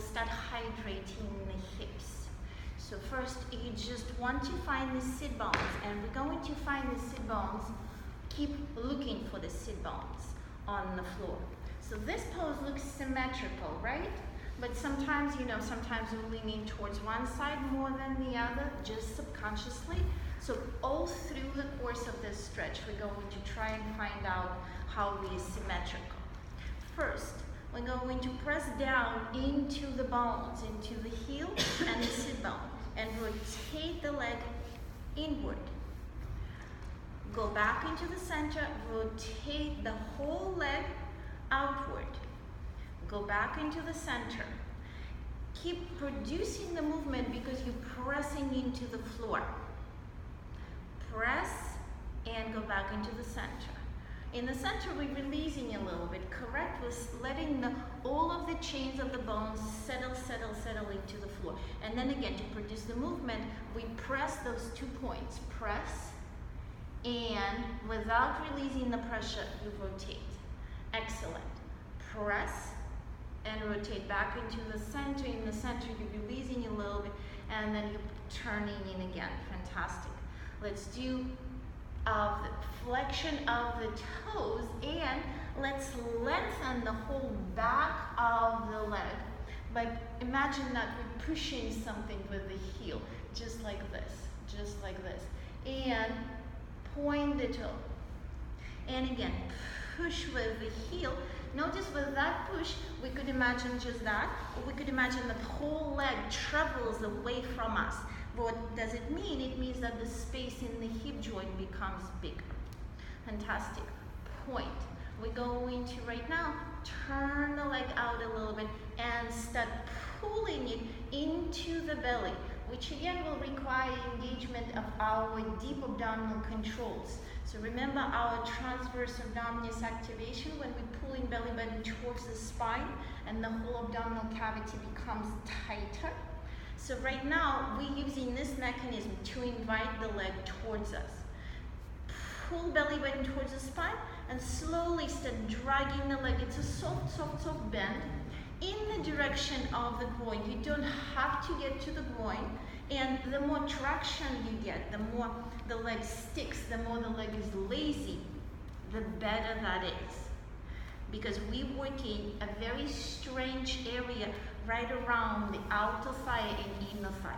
start hydrating the hips. So first, you just want to find the sit bones, and we're going to find the sit bones. Keep looking for the sit bones on the floor. So this pose looks symmetrical, right? But sometimes, sometimes we're leaning towards one side more than the other, just subconsciously. So all through the course of this stretch, we're going to try and find out how we are symmetrical. First, we're going to press down into the bones, into the heel and the sit bone, and rotate the leg inward. Go back into the center, rotate the whole leg outward. Go back into the center. Keep producing the movement because you're pressing into the floor. Press and go back into the center. In the center, we're releasing a little bit, correct? We're letting all of the chains of the bones settle into the floor. And then again, to produce the movement, we press those 2 points. Press, and without releasing the pressure, you rotate. Excellent. Press and rotate back into the center. In the center, you're releasing a little bit, and then you're turning in again. Fantastic. Let's do the flexion of the toes, and let's lengthen the whole back of the leg. But imagine that we're pushing something with the heel, just like this, and point the toe. And again, push with the heel. Notice with that push, we could imagine just that, or we could imagine that the whole leg travels away from us. What does it mean? It means that the space in the hip joint becomes bigger. Fantastic. Point. We're going to right now turn the leg out a little bit and start pulling it into the belly, which again will require engagement of our deep abdominal controls. So remember our transverse abdominis activation when we're pulling belly button towards the spine and the whole abdominal cavity becomes tighter. So right now we're using this mechanism to invite the leg towards us. Pull belly button towards the spine and slowly start dragging the leg. It's a soft bend in the direction of the groin. You don't have to get to the groin, and the more traction you get, the more the leg sticks, the more the leg is lazy, the better that is. Because we're working a very strange area right around the outer thigh and inner thigh.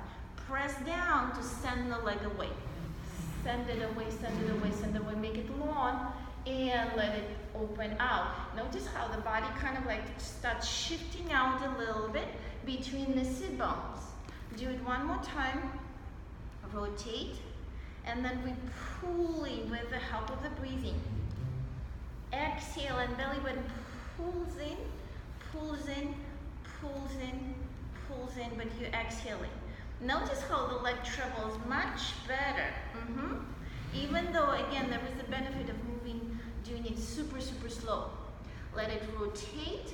Press down to send the leg away. Send it away, send it away, send it away. Make it long and let it open out. Notice how the body kind of like starts shifting out a little bit between the sit bones. Do it one more time. Rotate. And then we're pulling with the help of the breathing. Exhale and belly button pulls in, pulls in, pulls in, pulls in, but you're exhaling. Notice how the leg travels much better. Even though, again, there is the benefit of doing it super slow. Let it rotate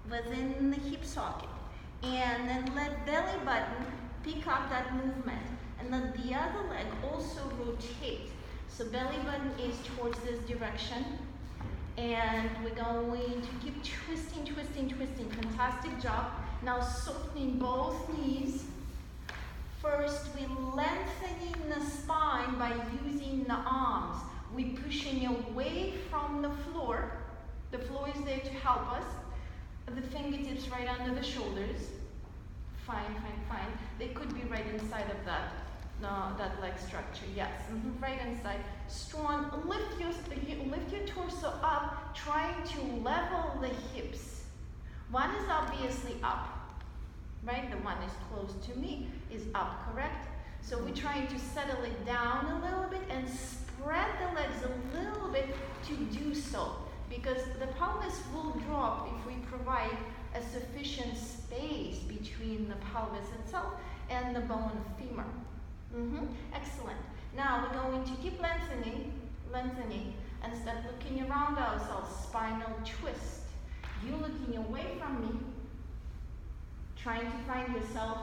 within the hip socket. And then let belly button pick up that movement. And then the other leg also rotate. So belly button is towards this direction. And we're going to keep twisting. Fantastic job. Now softening both knees. First, we're lengthening the spine by using the arms. We're pushing away from the floor. The floor is there to help us. The fingertips right under the shoulders. Fine. They could be right inside of that leg structure. Yes, right inside. Strong. Lift your torso up, trying to level the hips. One is obviously up. Right? The one is close to me is up, correct? So we're trying to settle it down a little bit and spread the legs a little bit to do so, because the pelvis will drop if we provide a sufficient space between the pelvis itself and the bone of femur. Excellent. Now we're going to keep lengthening, and start looking around ourselves. Spinal twist. You looking away from me, trying to find yourself,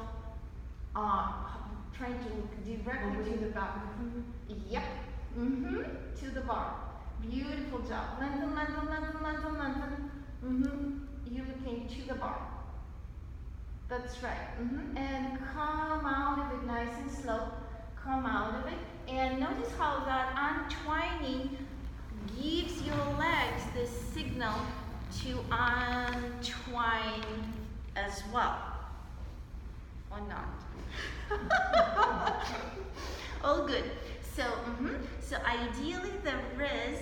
trying to look directly to the back. Yep. To the bar. Beautiful job. Lengthen. You're looking to the bar. That's right. And come out of it nice and slow. Come out of it. And notice how that untwining gives your legs the signal to untwine as well. Or not. All good. So, so ideally there is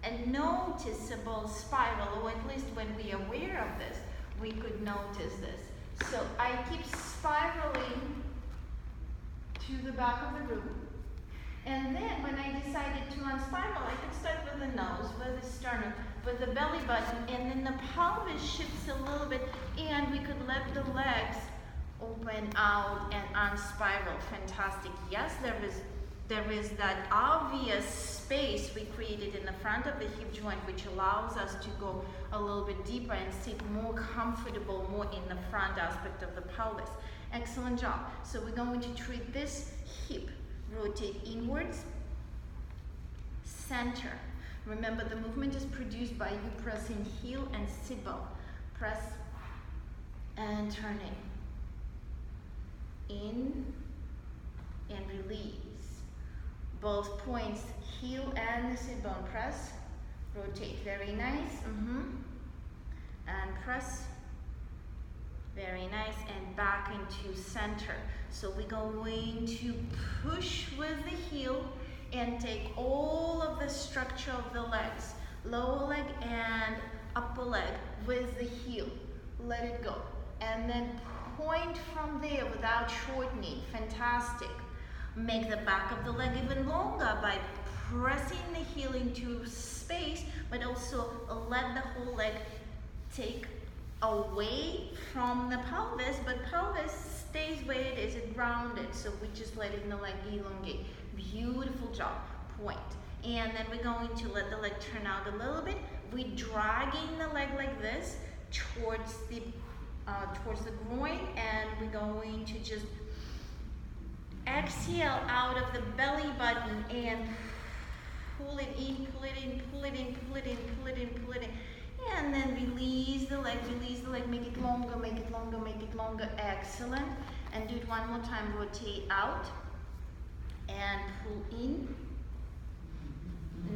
a noticeable spiral, or at least when we are aware of this, we could notice this. So I keep spiraling to the back of the room. And then when I decided to unspiral, I could start with the nose, with the sternum, with the belly button, and then the pelvis shifts a little bit, and we could let the legs open out and unspiral. Fantastic. Yes, there is that obvious space we created in the front of the hip joint, which allows us to go a little bit deeper and sit more comfortable, more in the front aspect of the pelvis. Excellent job. So we're going to treat this hip. Rotate inwards, center. Remember, the movement is produced by you pressing heel and sit bone. Press and turning. In and release. Both points, heel and the sit bone. Press, rotate. Very nice. And press. Very nice. And back into center. So we're going to push with the heel and take all of the structure of the legs, lower leg and upper leg with the heel. Let it go. And then point from there without shortening. Fantastic. Make the back of the leg even longer by pressing the heel into space, but also let the whole leg take away from the pelvis, but pelvis stays where it is, it's grounded, so we just letting the leg elongate. Beautiful job. Point. And then we're going to let the leg turn out a little bit. We're dragging the leg like this towards the groin, and we're going to just exhale out of the belly button and pull it in, pull it in, pull it in, pull it in, pull it in, pull it in. And then release the leg, make it longer, make it longer, make it longer. Excellent. And do it one more time. Rotate out and pull in.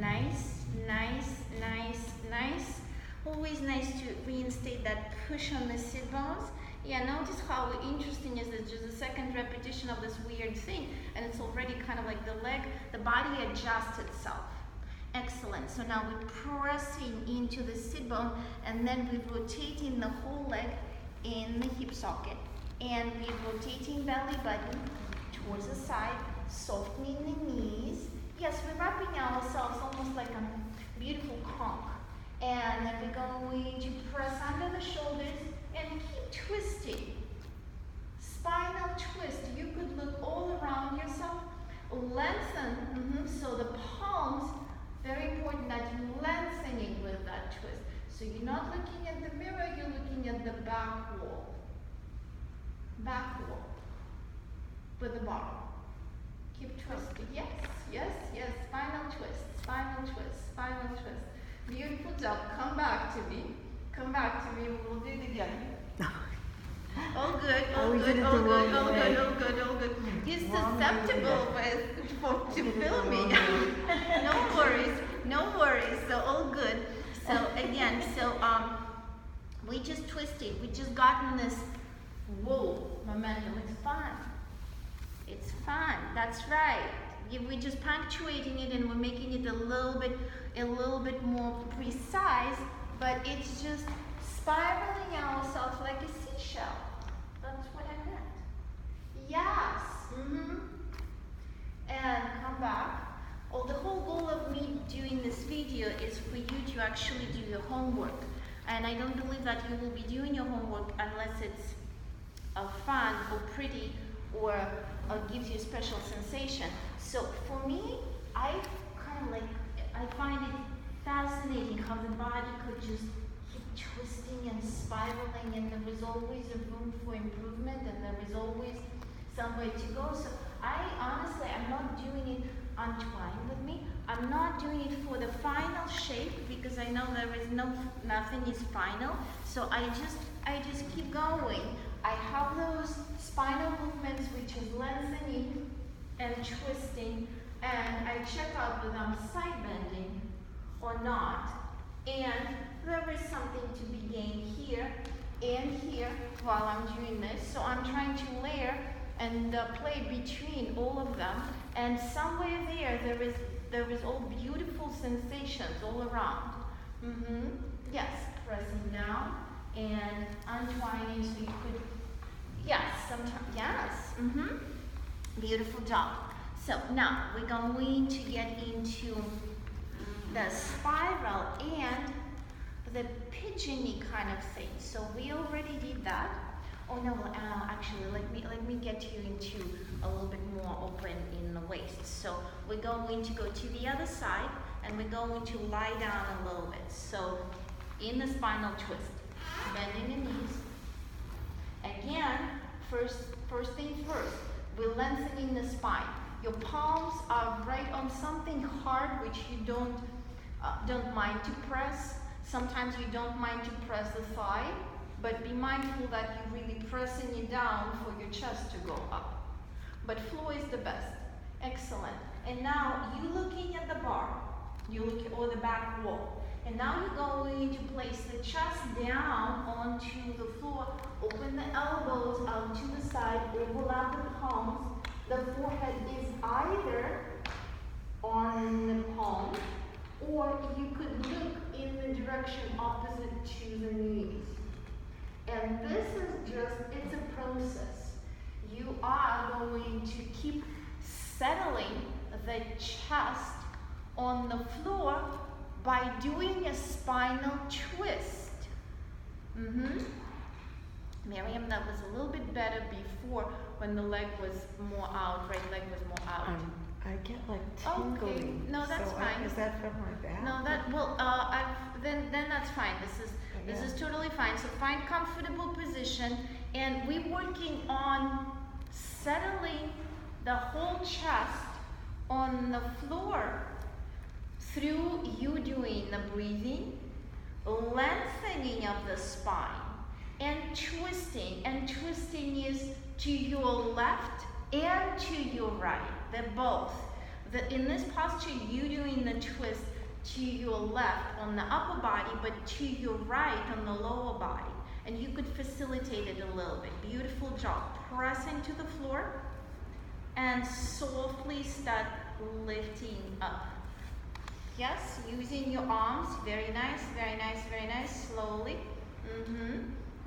Nice, nice, nice, nice. Always nice to reinstate that push on the sit bones. Yeah, notice how interesting is this, just a second repetition of this weird thing, and it's already kind of like the body adjusts itself. Excellent. So now we're pressing into the sit bone, and then we're rotating the whole leg in the hip socket. And we're rotating belly button towards the side, softening the knees. Yes, we're wrapping ourselves almost like a beautiful conch. And then we're going to press under the shoulders and keep twisting. Spinal twist. You could look all around yourself. Lengthen. So the palms, very important that you lengthen it with that twist. So you're not looking at the mirror, you're looking at the back wall. Back wall. With the bottom. Keep twisting. Yes, yes, yes. Spinal twist, spinal twist, spinal twist. Beautiful job. Come back to me. Come back to me. We'll do it again. All good, all good, all good, all good, all good, all good. You're susceptible to filming. No worries, no worries. So all good. So again, we just twisted. We just gotten this momentum. It's fun. It's fun. That's right. We're just punctuating it and we're making it a little bit more precise, but it's just spiraling ourselves like a seashell. That's what I meant. Yes. And come back. The whole goal of me doing this video is for you to actually do your homework. And I don't believe that you will be doing your homework unless it's fun or pretty or gives you a special sensation. So for me, I find it fascinating how the body could just keep twisting and spiraling, and there is always a room for improvement, and there is always somewhere to go. So I'm not doing it untwined with me. I'm not doing it for the final shape because I know there is nothing is final. So I just keep going. I have those spinal movements which is lengthening and twisting, and I check out whether I'm side bending or not. And there is something to be gained here and here while I'm doing this. So I'm trying to layer and play between all of them. And somewhere there is all beautiful sensations all around. Yes, pressing down and untwining so you could, yes, sometimes, yes, beautiful job. So now we're going to get into the spiral and the pigeony kind of thing. So we already did that. Oh no, actually, let me get you into a little bit more open in the waist. So we're going to go to the other side, and we're going to lie down a little bit. So in the spinal twist, bending the knees. Again, first thing first, we're lengthening the spine. Your palms are right on something hard which you don't mind to press. Sometimes you don't mind to press the thigh, but be mindful that you're really pressing it down for your chest to go up. But floor is the best. Excellent. And now you looking at the bar, or the back wall. And now you're going to place the chest down onto the floor. Open the elbows out to the side, overlap the palms. The forehead is either on the palm, or you could look in the direction opposite to the knees. And this is it's a process. You are going to keep settling the chest on the floor by doing a spinal twist. Miriam, that was a little bit better before when the leg was more out, right leg was more out. I get like tingling. Okay, no, that's fine. Is that from my back? No, then that's fine. This is totally fine. So find comfortable position, and we're working on settling the whole chest on the floor through you doing the breathing, lengthening of the spine, and twisting. And twisting is to your left and to your right. They're both. In this posture, you doing the twist to your left on the upper body, but to your right on the lower body. And you could facilitate it a little bit. Beautiful job. Press into the floor and softly start lifting up. Yes, using your arms. Very nice, very nice, very nice. Slowly.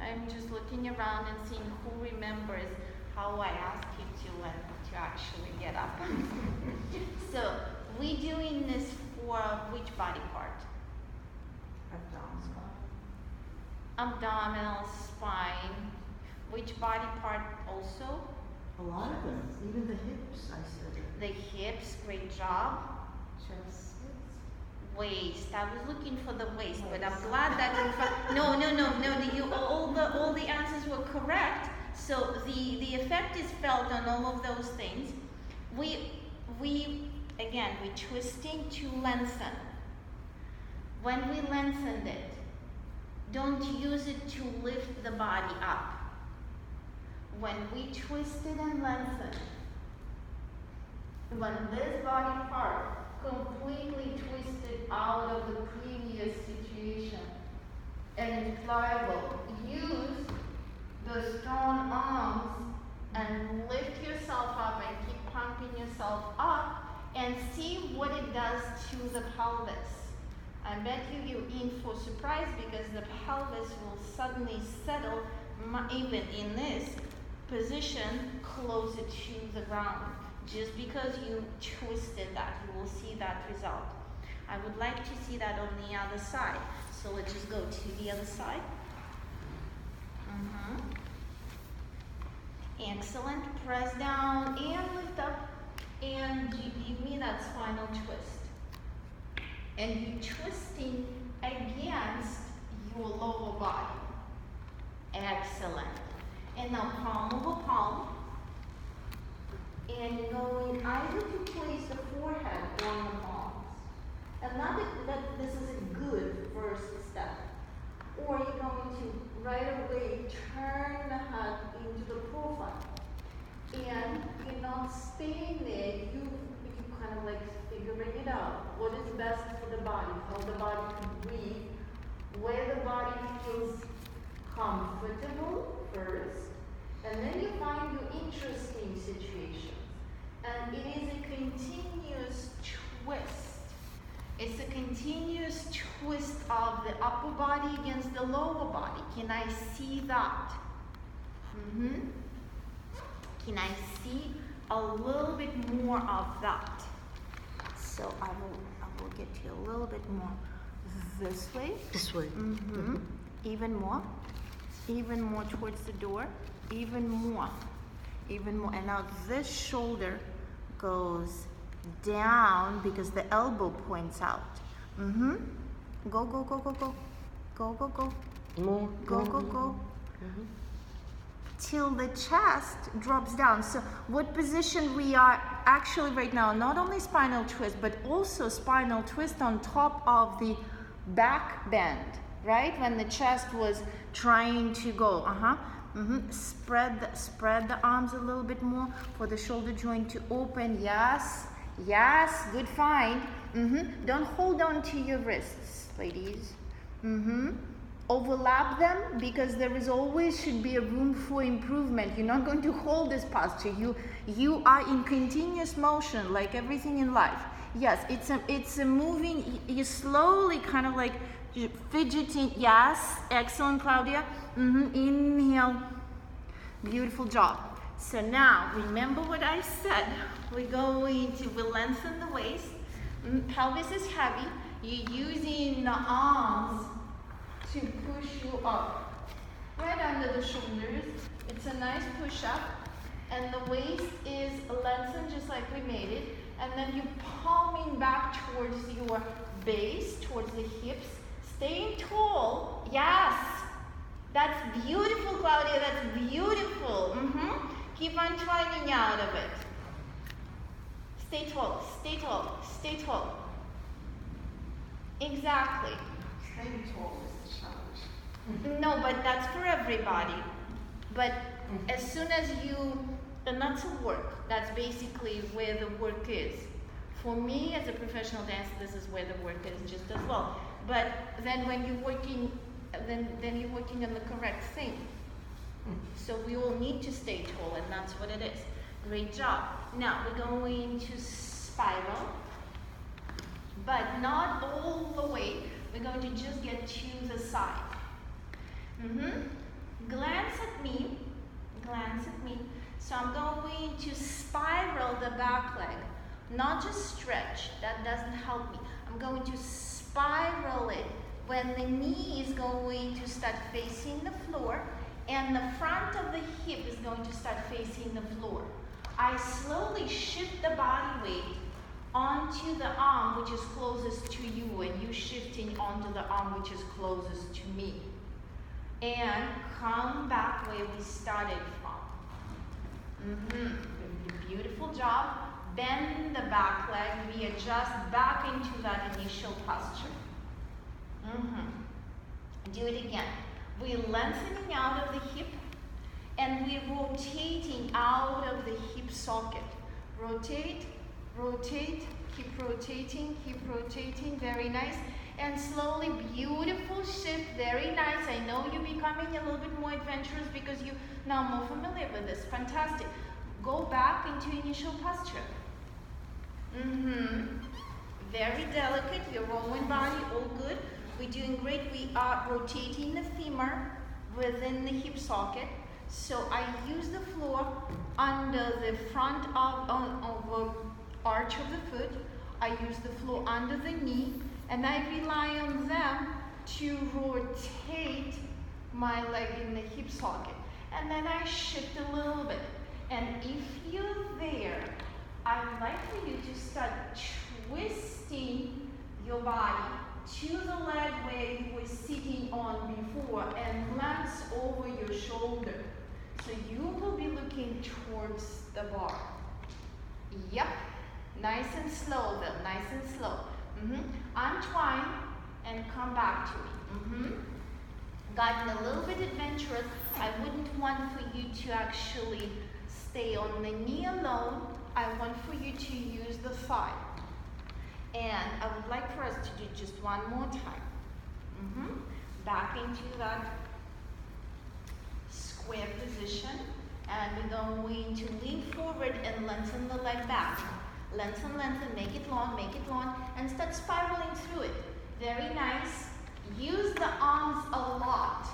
I'm just looking around and seeing who remembers how I asked you to actually get up. So we're doing this for which body part? Abdominal, spine. Which body part also? A lot of them, even the hips, I said. The hips, great job. Chest. Waist. I was looking for the waist, but I'm glad that no. All the answers were correct. So the effect is felt on all of those things. We're twisting to lengthen. When we lengthened it, don't use it to lift the body up. When we twisted and lengthened, when this body part completely twisted out of the previous situation and it's pliable, use the strong arms and lift yourself up and keep pumping yourself up and see what it does to the pelvis. I bet you're in for surprise because the pelvis will suddenly settle even in this position closer to the ground. Just because you twisted that, you will see that result. I would like to see that on the other side. So let's just go to the other side. Excellent. Press down and lift up. And give me that spinal twist. And you're twisting against your lower body. Excellent. And now palm over palm. And you're going either to place the forehead on the palms. And now that this is a good first step. or you're going to right away turn the head into the profile. And you're not staying there, you kind of like figuring it out. What is best for the body, how the body can breathe, where the body feels comfortable first, and then you find your interesting situations. And it is a continuous twist. It's a continuous twist of the upper body against the lower body. Can I see that? Can I see a little bit more of that? So I will get you a little bit more this way. This way. Even more towards the door, even more. And now this shoulder goes down because the elbow points out. Go. More. Go. Till the chest drops down. So what position we are actually right now, not only spinal twist, but also spinal twist on top of the back bend, right? When the chest was trying to go, Spread the arms a little bit more for the shoulder joint to open. Yes, good find. Don't hold on to your wrists, ladies. Overlap them because there is always should be a room for improvement. You're not going to hold this posture. You are in continuous motion, like everything in life. Yes, it's a moving. You slowly kind of like fidgeting. Yes, excellent, Claudia. Inhale. Beautiful job. So now remember what I said. We'll lengthen the waist. Pelvis is heavy. You're using the arms to push you up. Right under the shoulders. It's a nice push up. And the waist is lengthened just like we made it. And then you're palming back towards your base, towards the hips. Staying tall. Yes. That's beautiful, Claudia. That's beautiful. Keep on twining out of it. Stay tall. Exactly. Staying tall is a challenge. No, but that's for everybody. But as soon as and that's a work. That's basically where the work is. For me, as a professional dancer, this is where the work is just as well. But then when you're working, then you're working on the correct thing. So we all need to stay tall, and that's what it is. Great job. Now we're going to spiral, but not all the way. We're going to just get to the side. Glance at me. So I'm going to spiral the back leg, not just stretch. That doesn't help me. I'm going to spiral it when the knee is going to start facing the floor and the front of the hip is going to start facing the floor. I slowly shift the body weight onto the arm which is closest to you, and you shifting onto the arm which is closest to me. And come back where we started from. Beautiful job. Bend the back leg, readjust back into that initial posture. Do it again. We're lengthening out of the hip and we're rotating out of the hip socket. Rotate, keep rotating, very nice. And slowly, beautiful shift, very nice. I know you're becoming a little bit more adventurous because you're now more familiar with this. Fantastic. Go back into initial posture. Very delicate, your rolling body, all good. We're doing great. We are rotating the femur within the hip socket. So I use the floor under the front of arch of the foot. I use the floor under the knee, and I rely on them to rotate my leg in the hip socket. And then I shift a little bit. And if you're there, I would like for you to start twisting your body to the leg where you were sitting on before and glance over your shoulder. So you will be looking towards the bar. Yep. Nice and slow, Bill. Nice and slow. Untwine and come back to me. gotten a little bit adventurous. I wouldn't want for you to actually stay on the knee alone. I want for you to use the thigh. And I would like for us to do just one more time. Back into that square position. And we're going to lean forward and lengthen the leg back. Lengthen, lengthen, make it long, and start spiraling through it. Very nice. Use the arms a lot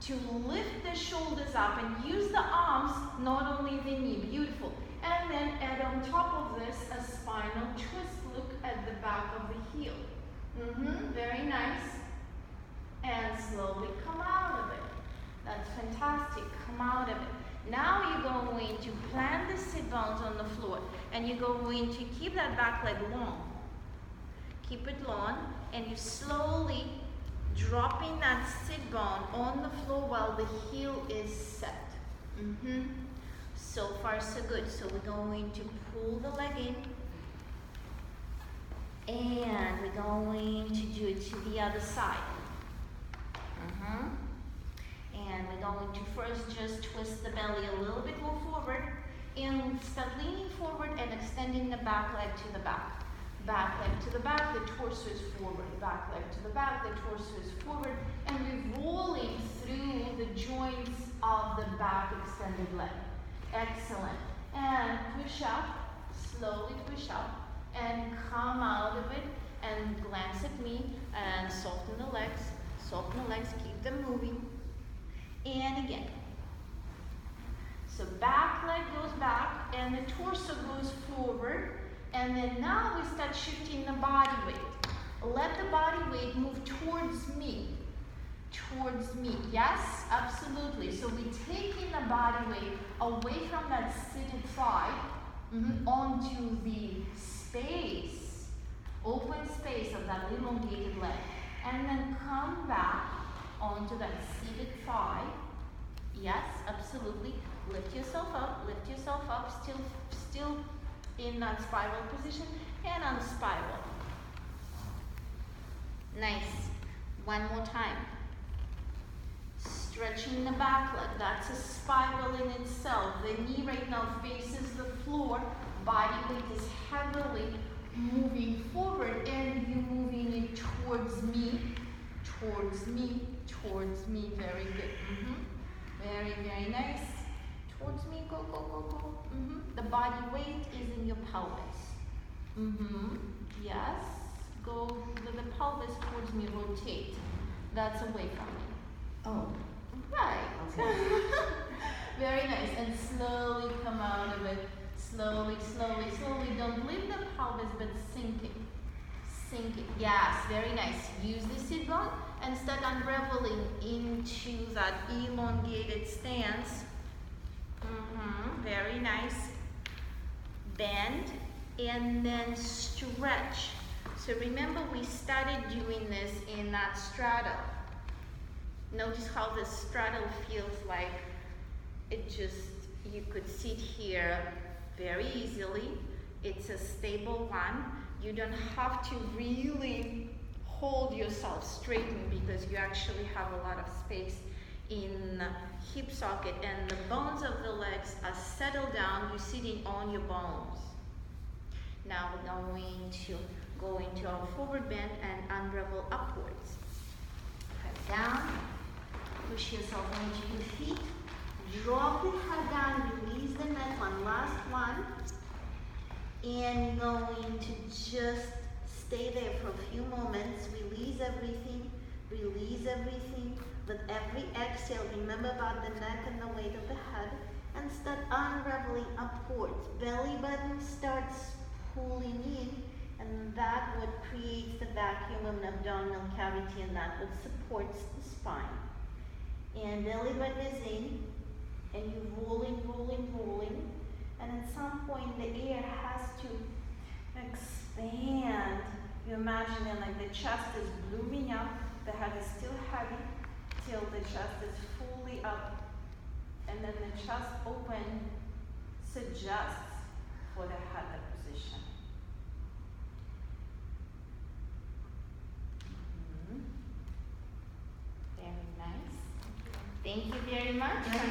to lift the shoulders up, and use the arms, not only the knee. Beautiful. And then add on top of this a spinal twist. Look at the back of the heel. Very nice. And slowly come out of it. That's fantastic. Come out of it. Now you're going to plant the sit bones on the floor, and you're going to keep that back leg long. Keep it long, and you slowly dropping that sit bone on the floor while the heel is set. So far so good. So we're going to pull the leg in, and we're going to do it to the other side. And we're going to first just twist the belly a little bit more forward, and start leaning forward and extending the back leg to the back. Back leg to the back, the torso is forward. Back leg to the back, the torso is forward. And we're rolling through the joints of the back extended leg. Excellent. And push up, slowly push up, and come out of it, and glance at me, and soften the legs, keep them moving. And again. So back leg goes back, and the torso goes forward. And then now we start shifting the body weight. Let the body weight move towards me. Towards me. Yes, absolutely. So we're taking the body weight away from that seated thigh onto the space, open space of that elongated leg. And then come back onto that seated thigh. Yes, absolutely. Lift yourself up, still in that spiral position, and on spiral. Nice. One more time. Stretching the back leg. That's a spiral in itself. The knee right now faces the floor. Body weight is heavily moving forward, and you moving it towards me. Very good. Very, very nice. Towards me, go. The body weight is in your pelvis. Yes. Go with the pelvis towards me, rotate. That's away from me. Oh. Right. Okay. Very nice. And slowly come out of it. Slowly. Don't leave the pelvis, but sink it. Yes, very nice. Use the sit bone and start unraveling into that elongated stance. Very nice. Bend and then stretch. So remember, we started doing this in that straddle. Notice how the straddle feels like it just, you could sit here very easily. It's a stable one. You don't have to really hold yourself straightened, because you actually have a lot of space in hip socket, and the bones of the legs are settled down. You're sitting on your bones. Now we're going to go into our forward bend and unravel upwards. Press down, push yourself into your feet, drop the head down, release the neck, one last one. And you're going to just stay there for a few moments. Release everything. With every exhale, remember about the neck and the weight of the head, and start unraveling upwards. Belly button starts pulling in, and that what creates the vacuum of an abdominal cavity, and that what supports the spine. And belly button is in, and you're rolling. And at some point, the air has to expand. You imagine it like the chest is blooming up, the head is still heavy, till the chest is fully up. And then the chest open suggests for the head position. Very nice. Thank you very much. Thank you.